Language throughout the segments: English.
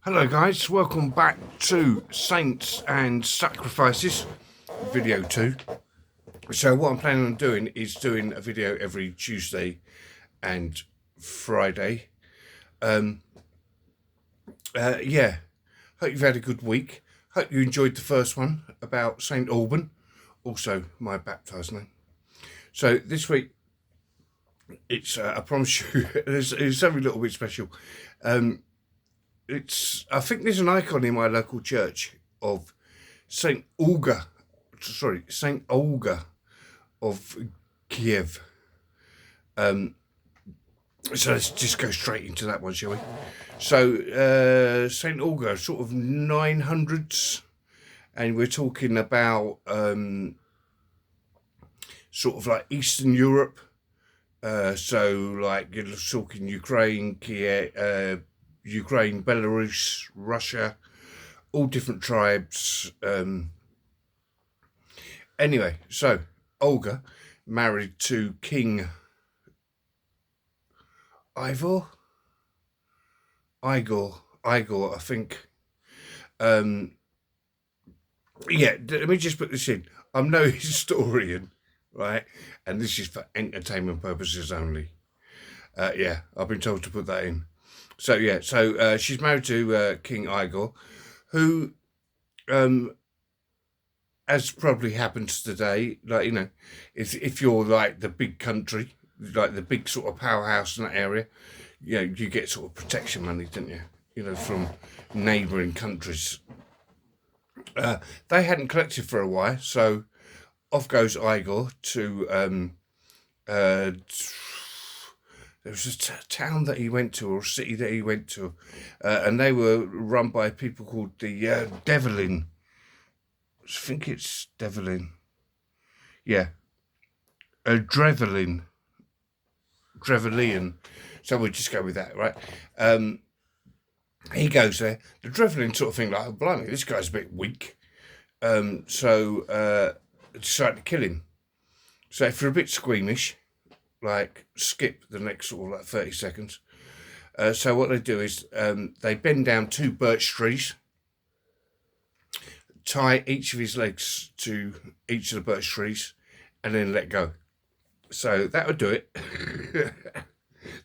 Hello guys, welcome back to Saints and Sacrifices, video 2. So what I'm planning on doing is doing a video every Tuesday and Friday. Yeah, hope you've had a good week. Hope you enjoyed the first one about St. Alban, also my baptised name. So this week, it's, I promise you, it's something a little bit special. I think there's an icon in my local church of St. Olga of Kiev. So let's just go straight into that one, shall we? So St. Olga, sort of 900s, and we're talking about sort of like Eastern Europe. So like you're talking Ukraine, Kiev, Ukraine, Belarus, Russia, all different tribes. Anyway, so Olga married to King Igor, I think. Yeah, let me just put this in. I'm no historian, right? And this is for entertainment purposes only. Yeah, I've been told to put that in. So yeah, she's married to King Igor, who, as probably happens today, like, you know, if you're like the big country, like the big sort of powerhouse in that area, you know, you get sort of protection money, don't you? You know, from neighbouring countries. They hadn't collected for a while, so off goes Igor to there was a town that he went to, or a city that he went to, and they were run by people called the Devlin. I think it's Devlin. Yeah, Drevlin. So we'll just go with that, right? He goes there. The Drevlin sort of thing, like, oh, blimey, this guy's a bit weak. So decided to kill him. So if you're a bit squeamish, like skip the next sort of like 30 seconds. So what they do is they bend down 2 birch trees, tie each of his legs to each of the birch trees, and then let go. So that would do it.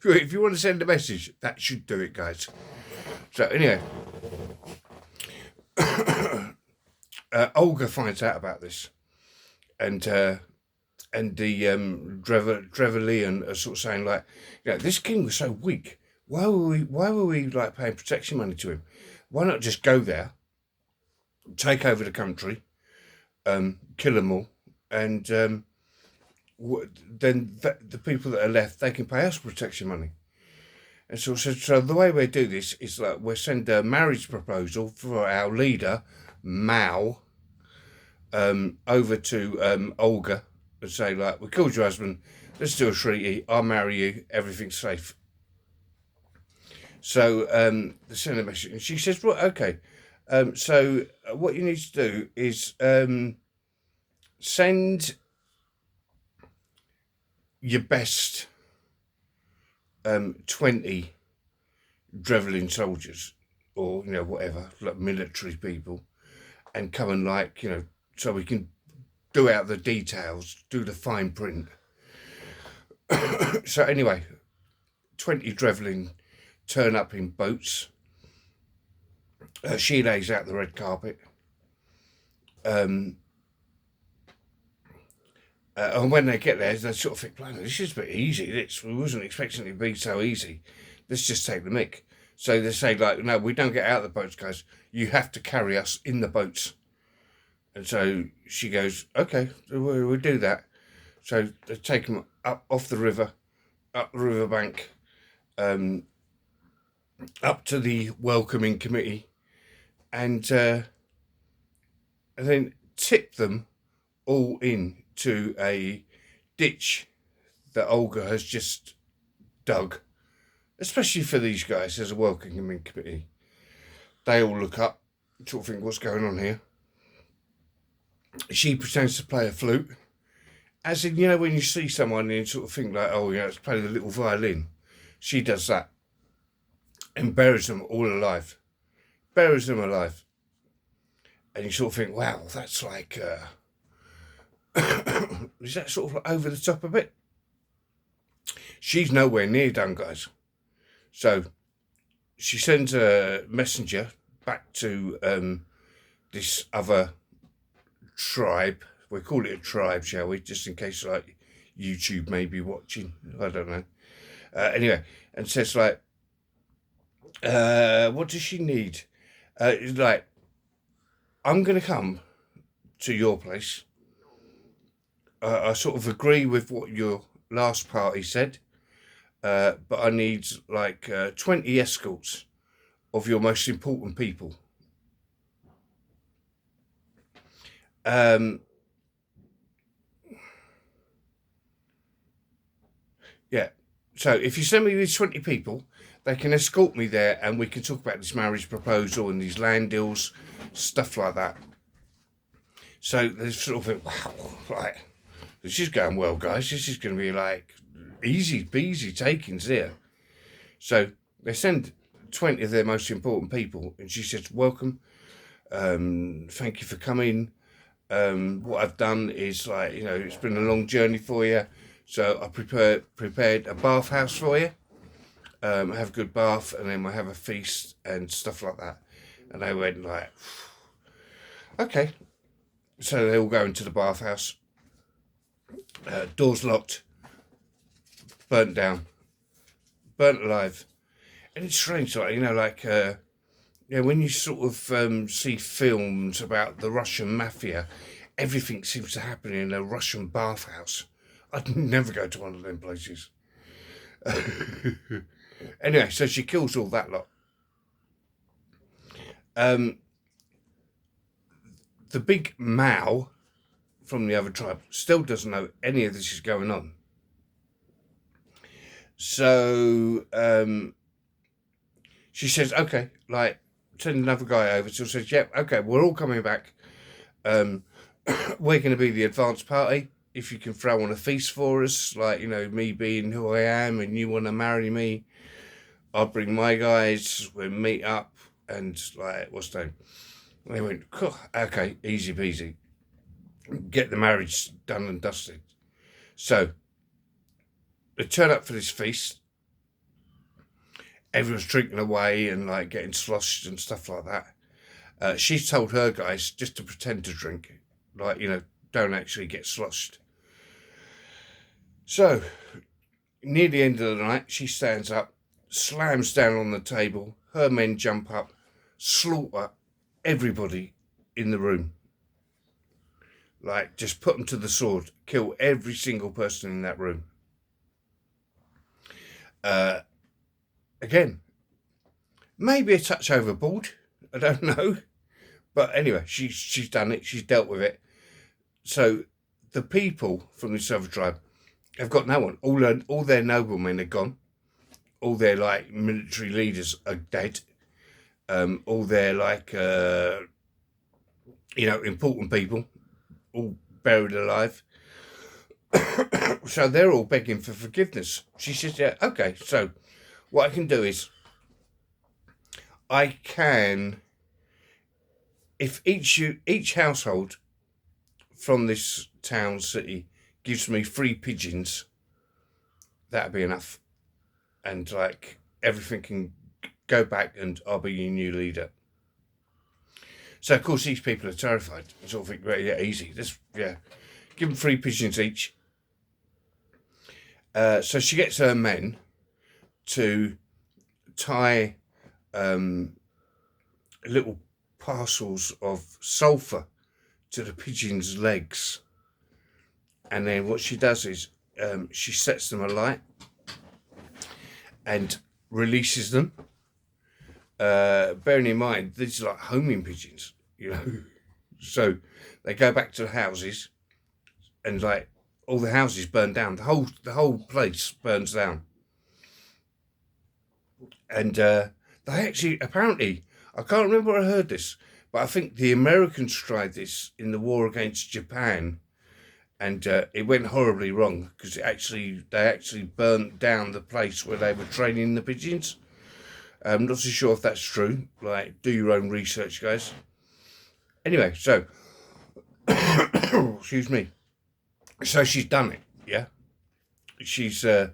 If you want to send a message, that should do it, guys. So anyway, Olga finds out about this, and the Drevlian are sort of saying, like, you know, this king was so weak. Why were we like paying protection money to him? Why not just go there, take over the country, kill them all, and then the people that are left, they can pay us protection money. And so the way we do this is like we'll send a marriage proposal for our leader Mao over to Olga and say, like, we killed your husband, let's do a treaty, I'll marry you, everything's safe. So they send a message, and she says, well, okay, so what you need to do is send your best 20 Drevlin soldiers, or, you know, whatever, like military people, and come and, like, you know, so we can do out the details, do the fine print. So anyway, 20 Drevlin turn up in boats. She lays out the red carpet. And when they get there, they sort of think, "Man, this is a bit easy. We wasn't expecting it to be so easy. Let's just take the mick." So they say, like, no, we don't get out of the boats, guys. You have to carry us in the boats. And so she goes, okay, we'll do that. So they take them up off the river, up the riverbank, up to the welcoming committee, and then tip them all in to a ditch that Olga has just dug, especially for these guys as a welcoming committee. They all look up, sort of think, what's going on here? She pretends to play a flute, as in, you know, when you see someone and you sort of think, like, oh, yeah, let's play the little violin. She does that and buries them all alive. buries them alive. And you sort of think, wow, that's like, is that sort of like over the top a bit? She's nowhere near done, guys. So she sends a messenger back to this other tribe. We call it a tribe, shall we? Just in case, like, YouTube may be watching. I don't know. Anyway, and says, like, what does she need? It's like, I'm going to come to your place. I sort of agree with what your last party said, but I need like 20 escorts of your most important people. Yeah, so if you send me these 20 people, they can escort me there and we can talk about this marriage proposal and these land deals, stuff like that. So there's sort of, wow, right, this is going well, guys. This is going to be like easy peasy takings here. So they send 20 of their most important people, and she says, welcome, thank you for coming. What I've done is, like, you know, it's been a long journey for you, so I prepared a bathhouse for you. Have a good bath, and then we'll have a feast and stuff like that. And they went like, okay. So they all go into the bathhouse. Doors locked. Burnt down. Burnt alive. And it's strange, like, you know, like, when you sort of see films about the Russian mafia, everything seems to happen in a Russian bathhouse. I'd never go to one of them places. Anyway, so she kills all that lot. The big Mao from the other tribe still doesn't know any of this is going on. So she says, okay, like, send another guy over. So she says, yep, okay, we're all coming back. We're going to be the advanced party. If you can throw on a feast for us, like, you know, me being who I am and you want to marry me, I'll bring my guys, we'll meet up and, like, what's the name? And they went, cool, okay, easy peasy. Get the marriage done and dusted. So they turn up for this feast. Everyone's drinking away and, like, getting sloshed and stuff like that. She's told her guys just to pretend to drink, like, you know, don't actually get sloshed. So near the end of the night, she stands up, slams down on the table. Her men jump up, slaughter everybody in the room. Like, just put them to the sword, kill every single person in that room. Again, maybe a touch overboard, I don't know. But anyway, she's done it, she's dealt with it. So the people from this other tribe have got no one. All their noblemen are gone. All their, like, military leaders are dead. All their, like, you know, important people, all buried alive. So they're all begging for forgiveness. She says, yeah, okay, so what I can do is I can, if each household from this town, city, gives me 3 pigeons, that'd be enough. And, like, everything can go back and I'll be your new leader. So, of course, these people are terrified. They sort of think, well, yeah, easy. Give them 3 pigeons each. So she gets her men to tie little parcels of sulphur to the pigeons' legs. And then what she does is she sets them alight and releases them. Bearing in mind, these are like homing pigeons, you know. So they go back to the houses and, like, all the houses burn down. The whole place burns down. And they actually, apparently, I can't remember where I heard this, but I think the Americans tried this in the war against Japan, and it went horribly wrong because they actually burnt down the place where they were training the pigeons. I'm not so sure if that's true. Like, do your own research, guys. Anyway, so excuse me. So she's done it. Yeah, she's they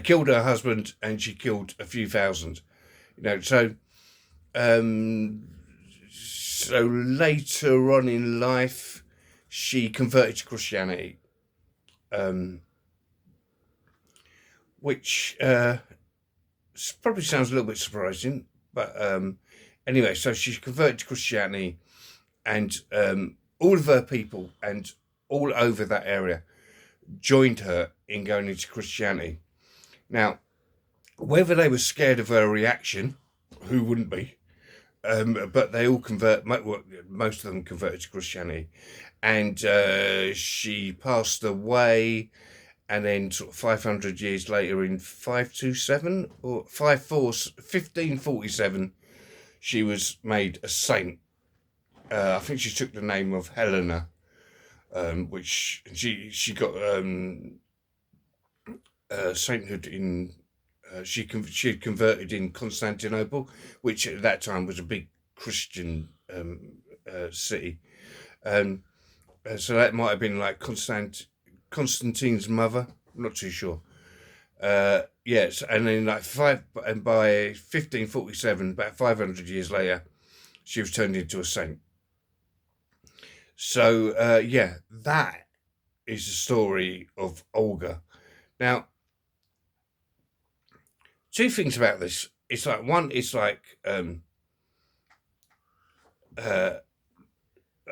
killed her husband and she killed a few thousand. Um, so later on in life, she converted to Christianity, which probably sounds a little bit surprising, but anyway, so she converted to Christianity, and all of her people and all over that area joined her in going into Christianity. Now, whether they were scared of her reaction, who wouldn't be? But they all most of them converted to Christianity, and she passed away, and then sort of 500 years later, in 527 or 1547, she was made a saint. I think she took the name of Helena, which she got sainthood in. She had converted in Constantinople, which at that time was a big Christian city. So that might have been like Constantine's mother. I'm not too sure. Yes, and then by 1547, about 500 years later, she was turned into a saint. So that is the story of Olga. Now, two things about this. It's like, one, it's like I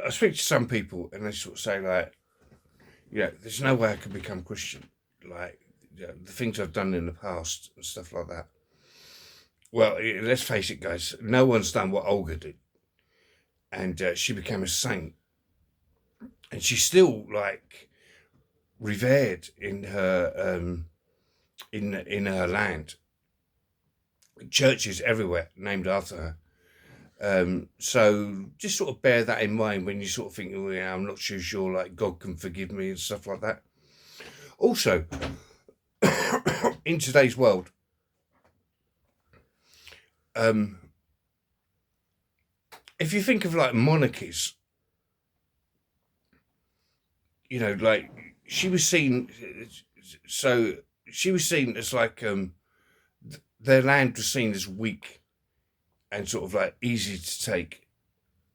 speak to some people and they sort of say, like, there's no way I could become Christian. Like, the things I've done in the past and stuff like that. Well, let's face it, guys. No one's done what Olga did, and she became a saint, and she's still like revered in her in her land. Churches everywhere named after her. So just sort of bear that in mind when you sort of think, oh yeah, I'm not too sure, like God can forgive me and stuff like that. Also, in today's world, if you think of like monarchies, like she was seen as like their land was seen as weak and sort of like easy to take,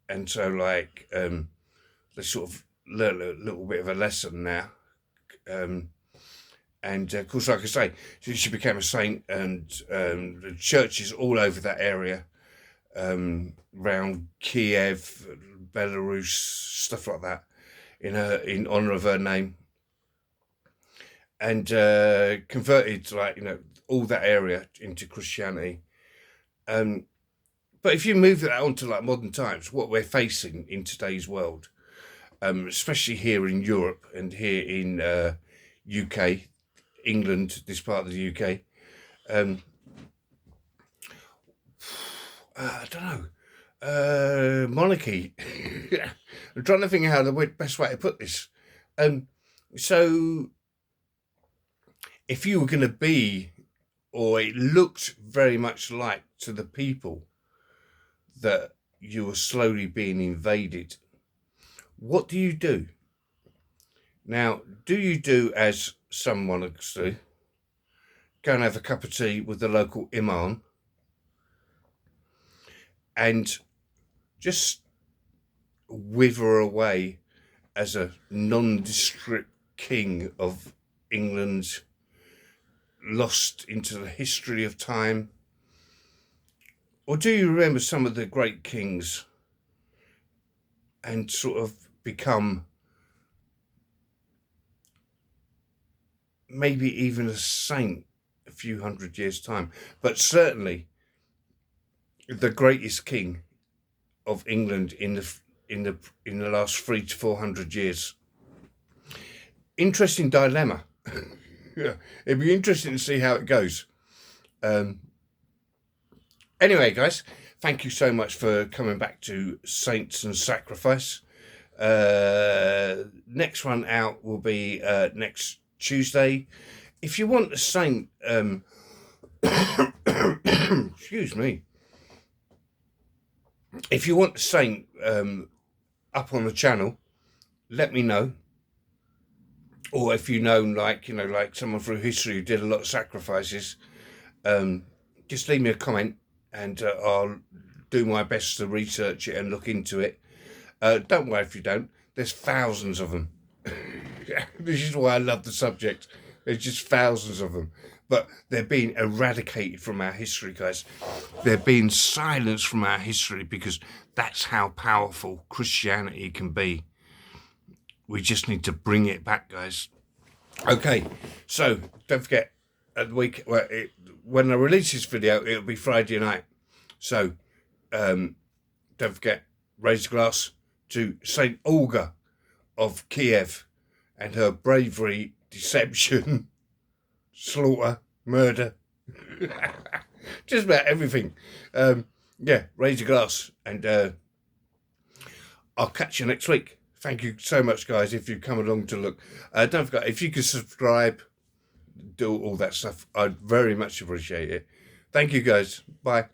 and so like they sort of learn a little bit of a lesson now, and of course, like I say, she became a saint, and the churches all over that area, around Kiev, Belarus, stuff like that, in honor of her name, and converted all that area into Christianity. But if you move that onto like modern times, what we're facing in today's world, especially here in Europe and here in UK, England, this part of the UK, I don't know, monarchy. I'm trying to think how the best way to put this. So if you were going to be, or it looked very much like to the people that you were slowly being invaded, what do you do? Now, do you do as some monarchs do? Go and have a cup of tea with the local imam and just wither away as a nondescript king of England, lost into the history of time? Or do you remember some of the great kings and sort of become maybe even a saint a few hundred years' time? But certainly the greatest king of England in the last 300 to 400 years. Interesting dilemma. Yeah, it'd be interesting to see how it goes. Anyway, guys, thank you so much for coming back to Saints and Sacrifice. Next one out will be next Tuesday. If you want a saint excuse me. If you want the saint up on the channel, let me know. Or if you know, like someone through history who did a lot of sacrifices, just leave me a comment, and I'll do my best to research it and look into it. Don't worry if you don't. There's thousands of them. This is why I love the subject. There's just thousands of them. But they're being eradicated from our history, guys. They're being silenced from our history because that's how powerful Christianity can be. We just need to bring it back, guys. Okay, so don't forget, at the week, when I release this video, it'll be Friday night. So don't forget, raise a glass to Saint Olga of Kiev and her bravery, deception, slaughter, murder, just about everything. Yeah, raise a glass, and I'll catch you next week. Thank you so much, guys, if you come along to look. Don't forget, if you could subscribe, do all that stuff, I'd very much appreciate it. Thank you, guys. Bye.